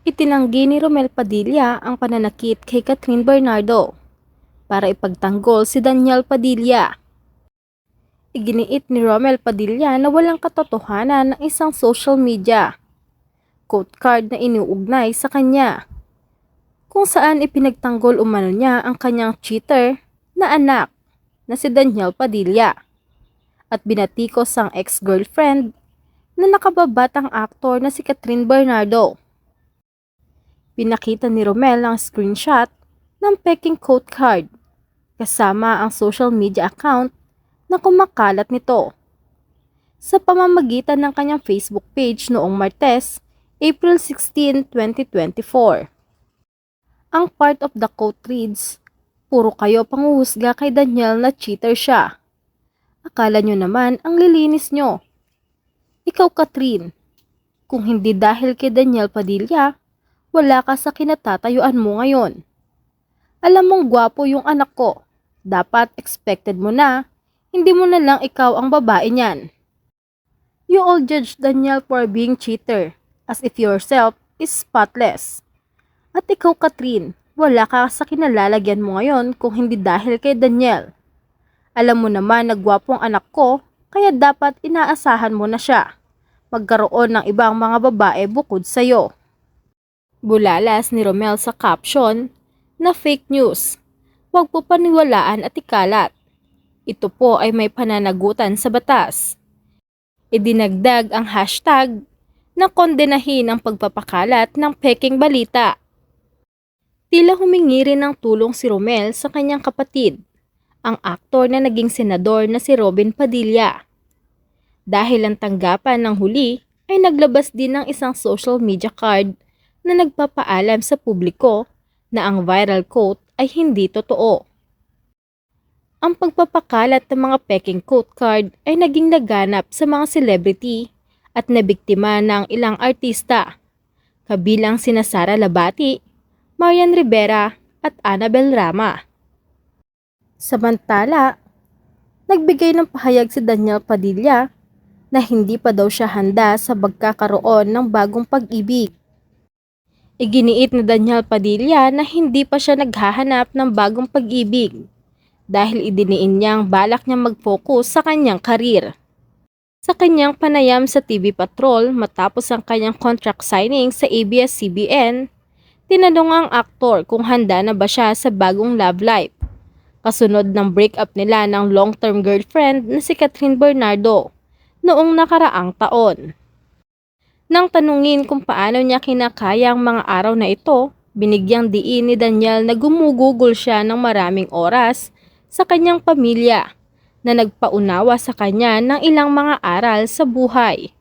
Itinanggi ni Romel Padilla ang pananakit kay Catherine Bernardo para ipagtanggol si Daniel Padilla. Iginiit ni Romel Padilla na walang katotohanan ng isang social media quote card na iniuugnay sa kanya, kung saan ipinagtanggol umano niya ang kanyang cheater na anak na si Daniel Padilla at binatikos ang ex-girlfriend na nakababatang aktor na si Catherine Bernardo. Pinakita ni Romel ang screenshot ng peking quote card kasama ang social media account na kumakalat nito sa pamamagitan ng kanyang Facebook page noong Martes, April 16, 2024. Ang part of the quote reads, "Puro kayo panghuhusga kay Daniel na cheater siya. Akala nyo naman ang lilinis nyo. Ikaw, Catherine, kung hindi dahil kay Daniel Padilla, wala ka sa kinatatayuan mo ngayon. Alam mong gwapo yung anak ko. Dapat expected mo na, hindi mo na lang ikaw ang babae niyan. You all judge Daniel for being cheater, as if yourself is spotless. At ikaw, Catherine, wala ka sa kinalalagyan mo ngayon kung hindi dahil kay Daniel. Alam mo naman na gwapo ang anak ko, kaya dapat inaasahan mo na siya. Magkaroon ng ibang mga babae bukod sa'yo." Bulalas ni Romel sa caption na fake news. Huwag po paniwalaan at ikalat. Ito po ay may pananagutan sa batas. Idinagdag ang hashtag na kondenahin ang pagpapakalat ng peking balita. Tila humingi rin ng tulong si Romel sa kanyang kapatid, ang aktor na naging senador na si Robin Padilla. Dahil ang tanggapan ng huli ay naglabas din ng isang social media card na nagpapaalam sa publiko na ang viral quote ay hindi totoo. Ang pagpapakalat ng mga peking quote card ay naging laganap sa mga celebrity at nabiktima ng ilang artista, kabilang sina Sara Labati, Marian Rivera at Annabel Rama. Samantala, nagbigay ng pahayag si Daniel Padilla na hindi pa daw siya handa sa pagkakaroon ng bagong pag-ibig. Iginiit ni Daniel Padilla na hindi pa siya naghahanap ng bagong pag-ibig dahil idiniin niyang balak niyang mag-focus sa kanyang karir. Sa kanyang panayam sa TV Patrol matapos ang kanyang contract signing sa ABS-CBN, tinanong ang aktor kung handa na ba siya sa bagong love life, kasunod ng breakup nila ng long-term girlfriend na si Catherine Bernardo noong nakaraang taon. Nang tanungin kung paano niya kinakaya ang mga araw na ito, binigyang diin ni Daniel na gumugugol siya ng maraming oras sa kanyang pamilya na nagpaunawa sa kanya ng ilang mga aral sa buhay.